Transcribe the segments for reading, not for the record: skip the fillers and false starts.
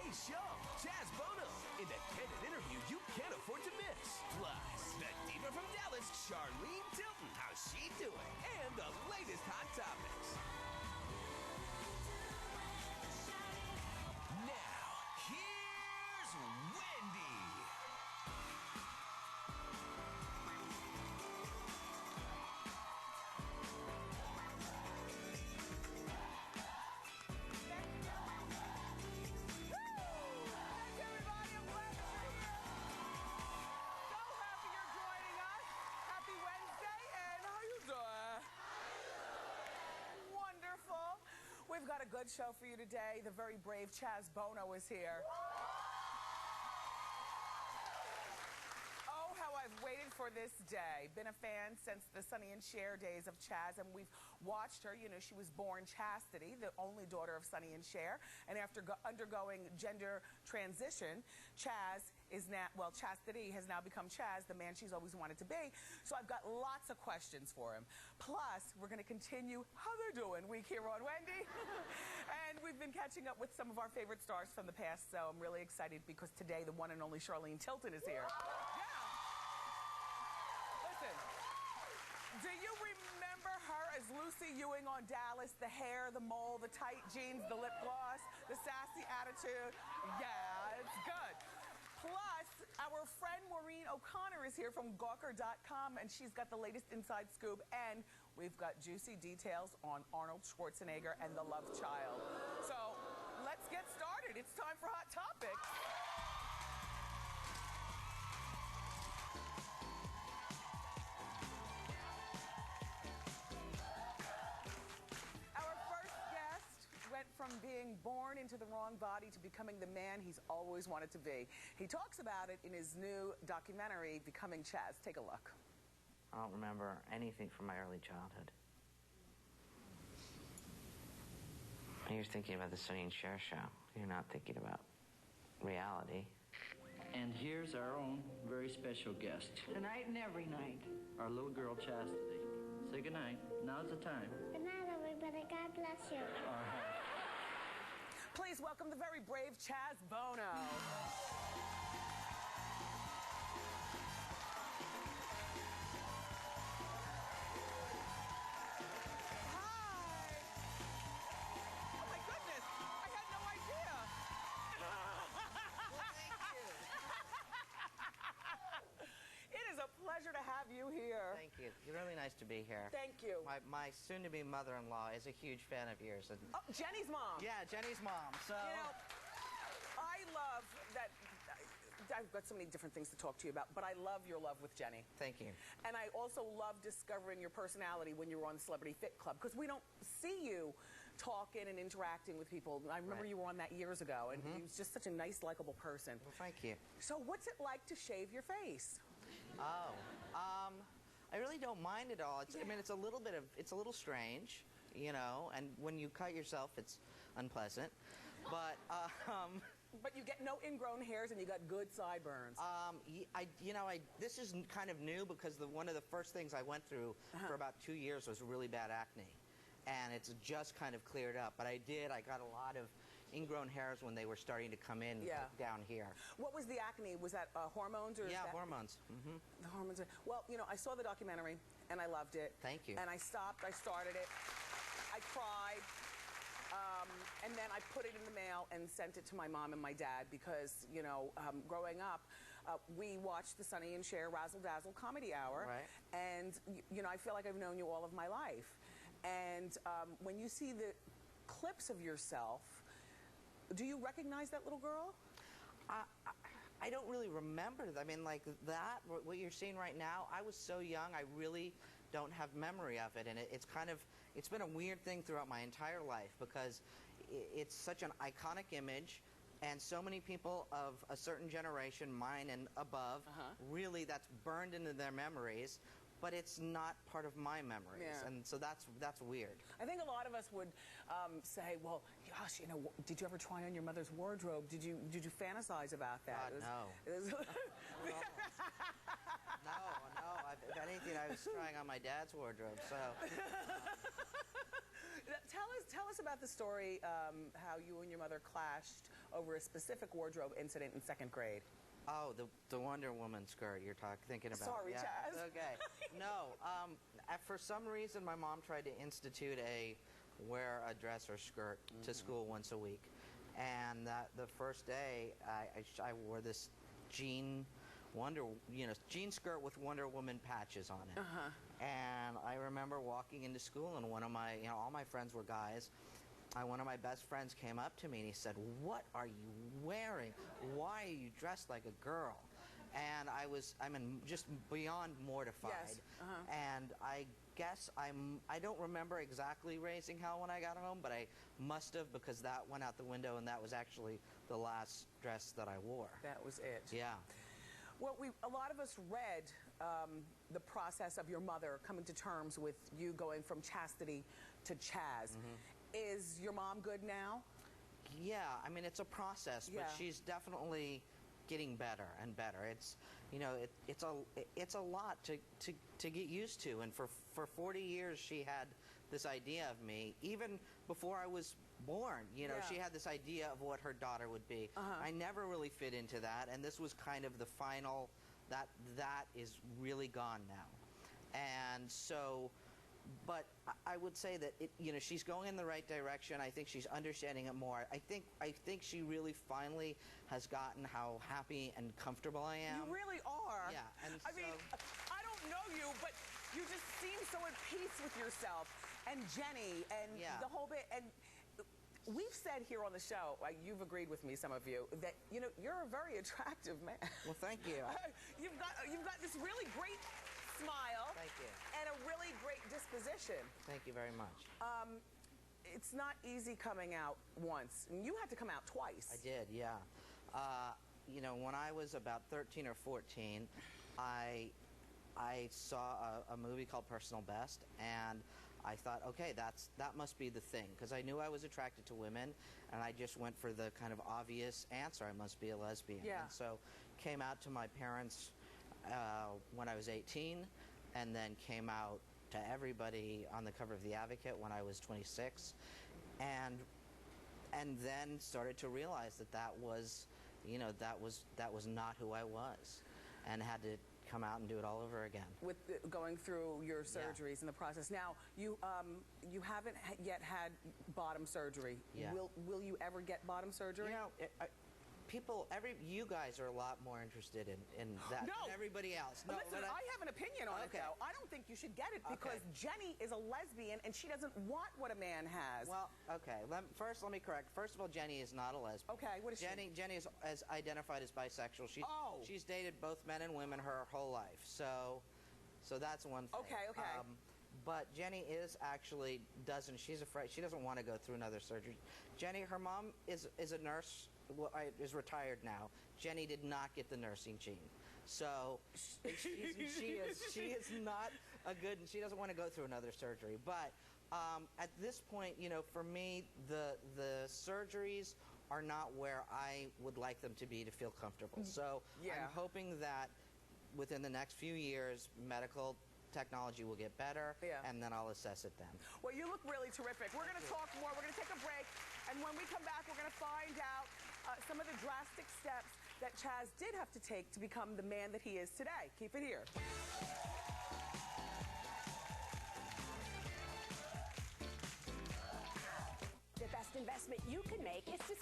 Wendy's show, Chaz Bono, in a candid interview you can't afford to miss. Plus, the diva from Dallas, Charlene Tilton, how's she doing? And the latest hot topics. Now, here's Wendy. We've got a good show for you today. The very brave Chaz Bono is here. Oh, how I've waited for this day. Been a fan since the Sonny and Cher days of Chaz, and we've watched her. You know, she was born Chastity, the only daughter of Sonny and Cher, and after undergoing gender transition, Chaz is now, well, Chastity has now become Chaz, the man she's always wanted to be. So I've got lots of questions for him. Plus, we're going to continue How They're Doing week here on Wendy. And we've been catching up with some of our favorite stars from the past, so I'm really excited because today the one and only Charlene Tilton is here. Yeah. Listen, do you remember her as Lucy Ewing on Dallas? The hair, the mole, the tight jeans, the lip gloss, the sassy attitude. Yeah, it's good. Plus, our friend Maureen O'Connor is here from Gawker.com, and she's got the latest inside scoop, and we've got juicy details on Arnold Schwarzenegger and the Love Child. So, let's get started. It's time for Hot Topics. Went from being born into the wrong body to becoming the man he's always wanted to be. He talks about it in his new documentary, Becoming Chaz. Take a look. I don't remember anything from my early childhood. You're thinking about the Sonny and Cher show. You're not thinking about reality. And here's our own very special guest. Tonight and every night. Our little girl, Chastity. Say goodnight. Now's the time. Good night, everybody. God bless you. Please welcome the very brave Chaz Bono. Pleasure to have you here. Thank you. You're really nice to be here. Thank you. My soon-to-be mother-in-law is a huge fan of yours. And oh, Jenny's mom. Yeah, Jenny's mom. So you know, I love that. I've got so many different things to talk to you about, but I love your love with Jenny. Thank you. And I also love discovering your personality when you were on the Celebrity Fit Club, because we don't see you talking and interacting with people. I remember you were on that years ago, and he was just such a nice, likable person. Well, thank you. So what's it like to shave your face? Oh, I really don't mind at all. I mean, it's a little strange, you know, and when you cut yourself, it's unpleasant. But, But you get no ingrown hairs and you got good sideburns. This is kind of new because one of the first things I went through for about 2 years was really bad acne. And it's just kind of cleared up. But I got a lot of ingrown hairs when they were starting to come in down here. What was the acne? Was that hormones? Or hormones. The hormones. Well, you know, I saw the documentary and I loved it. Thank you. And I stopped, I started it, I cried, and then I put it in the mail and sent it to my mom and my dad because, you know, growing up, we watched the Sonny and Cher Razzle Dazzle Comedy Hour. Right. And, you know, I feel like I've known you all of my life. And when you see the clips of yourself, do you recognize that little girl? I don't really remember. I mean, like that, what you're seeing right now, I was so young, I really don't have memory of it. And it's been a weird thing throughout my entire life because it's such an iconic image. And so many people of a certain generation, mine and above, really that's burned into their memories. But it's not part of my memories, and so that's weird. I think a lot of us would say, "Well, gosh, you know, did you ever try on your mother's wardrobe? Did you fantasize about that?" No. No. If anything, I was trying on my dad's wardrobe. So. Tell us about the story, how you and your mother clashed over a specific wardrobe incident in 2nd grade. Oh, the Wonder Woman skirt you're thinking about. Sorry, yeah. Chaz. Okay. No, for some reason, my mom tried to institute wear a dress or skirt to school once a week. And the first day, I wore this jean skirt with Wonder Woman patches on it. And I remember walking into school, and one of my, all my friends were guys. One of my best friends came up to me and he said, "What are you wearing? Why are you dressed like a girl?" And I'm just beyond mortified. Yes. And I guess I don't remember exactly raising hell when I got home, but I must have, because that went out the window, and that was actually the last dress that I wore. That was it. Yeah. Well, a lot of us read the process of your mother coming to terms with you going from chastity to Chaz. Is your mom good now? Yeah, I mean, it's a process, but she's definitely getting better and better. It's, it's a lot to get used to. And for 40 years, she had this idea of me, even before I was born. She had this idea of what her daughter would be. I never really fit into that, and this was kind of the final. That is really gone now, and so. But I would say that she's going in the right direction. I think she's understanding it more. I think she really finally has gotten how happy and comfortable I am. You really are. Yeah. And I mean, I don't know you, but you just seem so at peace with yourself and Jenny and the whole bit. And we've said here on the show, you've agreed with me, some of you, that you're a very attractive man. Well, thank you. You've got this really great smile. Thank you. And a really great disposition. Thank you very much. It's not easy coming out once. You had to come out twice. I did, yeah. When I was about 13 or 14, I saw a movie called Personal Best, and I thought, okay, that must be the thing, because I knew I was attracted to women, and I just went for the kind of obvious answer, I must be a lesbian. Yeah. And so came out to my parents when I was 18, and then came out to everybody on the cover of The Advocate when I was 26, and then started to realize that was not who I was, and had to come out and do it all over again. With going through your surgeries in the process. Now, you haven't yet had bottom surgery. Yeah. Will you ever get bottom surgery? You guys are a lot more interested in that than everybody else. No, listen, I have an opinion on it, though. I don't think you should get it because Jenny is a lesbian and she doesn't want what a man has. Well, okay. First, let me correct. First of all, Jenny is not a lesbian. Okay, what is Jenny? Jenny is identified as bisexual. She's dated both men and women her whole life. So that's one thing. Okay. But Jenny she's afraid. She doesn't want to go through another surgery. Jenny, her mom is a nurse. Is retired now. Jenny did not get the nursing gene, so she is not a good. She doesn't want to go through another surgery. But at this point, for me, the surgeries are not where I would like them to be to feel comfortable. So I'm hoping that within the next few years, medical technology will get better, and then I'll assess it then. Well, you look really terrific. We're going to talk more. We're going to take a break, and when we come back, we're going to find out some of the drastic steps that Chaz did have to take to become the man that he is today. Keep it here. The best investment you can make is to...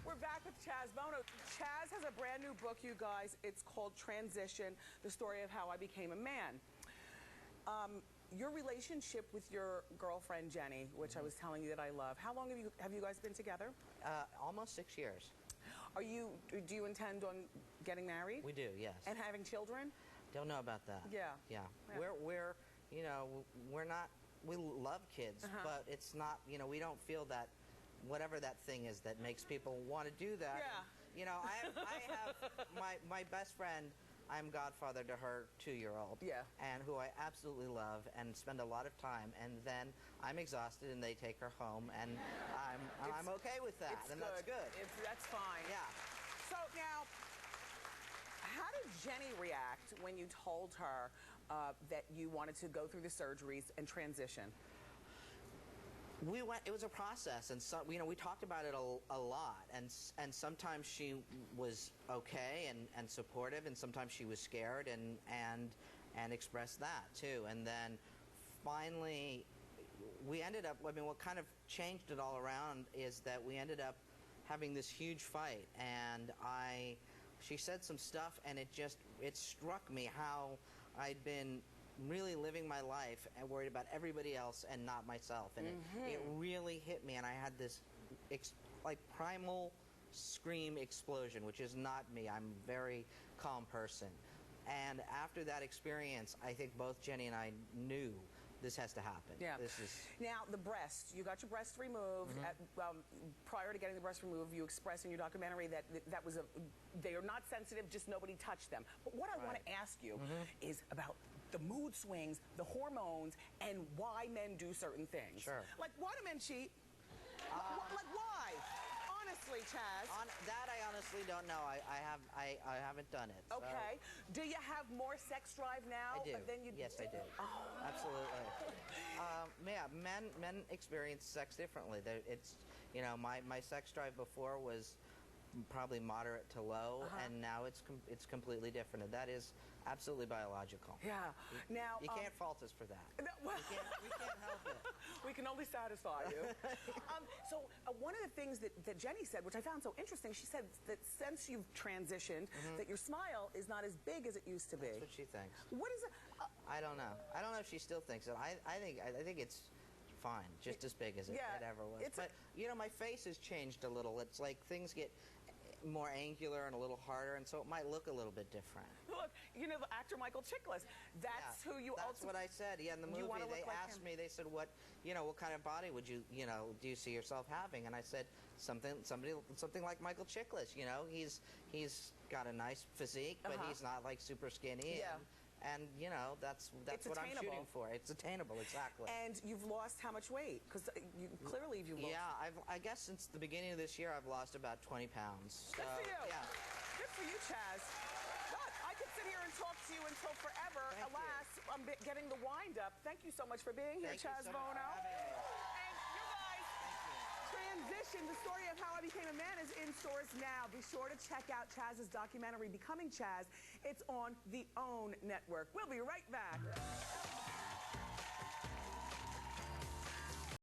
We're back with Chaz Bono. Chaz has a brand new book, you guys. It's called Transition, the story of how I became a man. Your relationship with your girlfriend, Jenny, which I was telling you that I love, how long have you guys been together? Almost 6 years. Do you intend on getting married? We do, yes. And having children? Don't know about that. Yeah. We're not, we love kids, but it's not, we don't feel that whatever that thing is that makes people want to do that. Yeah. I have my best friend. I'm godfather to her 2-year-old, and who I absolutely love and spend a lot of time. And then I'm exhausted, and they take her home, and I'm okay with that, and that's good. That's fine. Yeah. So now, how did Jenny react when you told her that you wanted to go through the surgeries and transition? It was a process, and so, we talked about it a lot, and sometimes she was okay and supportive, and sometimes she was scared and expressed that too. And then finally, we ended up, what kind of changed it all around is that we ended up having this huge fight, and she said some stuff, and it struck me how I'd been really living my life and worried about everybody else and not myself, and it really hit me, and I had this like primal scream explosion, which is not me. I'm a very calm person, and after that experience, I think both Jenny and I knew this has to happen. Yeah. Now, the breast. You got your breast removed. Prior to getting the breast removed, you expressed in your documentary that they are not sensitive, just nobody touched them. But what I want to ask you is about the mood swings, the hormones, and why men do certain things. Sure. Like, why do men cheat? Like, why? Honestly, Chaz. That I honestly don't know. I haven't done it. So. Okay. Do you have more sex drive now than you? Yes, I do. Oh. Absolutely. Yeah, men experience sex differently. It's my sex drive before was probably moderate to low, and now it's completely different, and that is absolutely biological. Yeah. Now you can't fault us for that. We can't help it. We can only satisfy you. So one of the things that Jenny said, which I found so interesting, she said that since you've transitioned, that your smile is not as big as it used to be. That's what she thinks. What is it? I don't know. I don't know if she still thinks it. I think it's fine, just as big as it ever was. But my face has changed a little. It's like things get more angular and a little harder, and so it might look a little bit different. Look, the actor Michael Chiklis, that's who you That's what I said. Yeah, in the movie they asked me, they said, what kind of body would you, do you see yourself having? And I said something like Michael Chiklis. He's got a nice physique, but he's not like super skinny. Yeah. And that's what I'm shooting for. It's attainable, exactly. And you've lost how much weight? Because clearly you've lost. Yeah, I guess since the beginning of this year, I've lost about 20 pounds. Good for you. Yeah. Good for you, Chaz. God, I could sit here and talk to you until forever. Alas, I'm getting the wind up. Thank you so much for being here, Chaz Bono. And you guys, Transition, the story of how I became a man is in stores now. Be sure to check out Chaz's documentary, Becoming Chaz. It's on the OWN network. We'll be right back.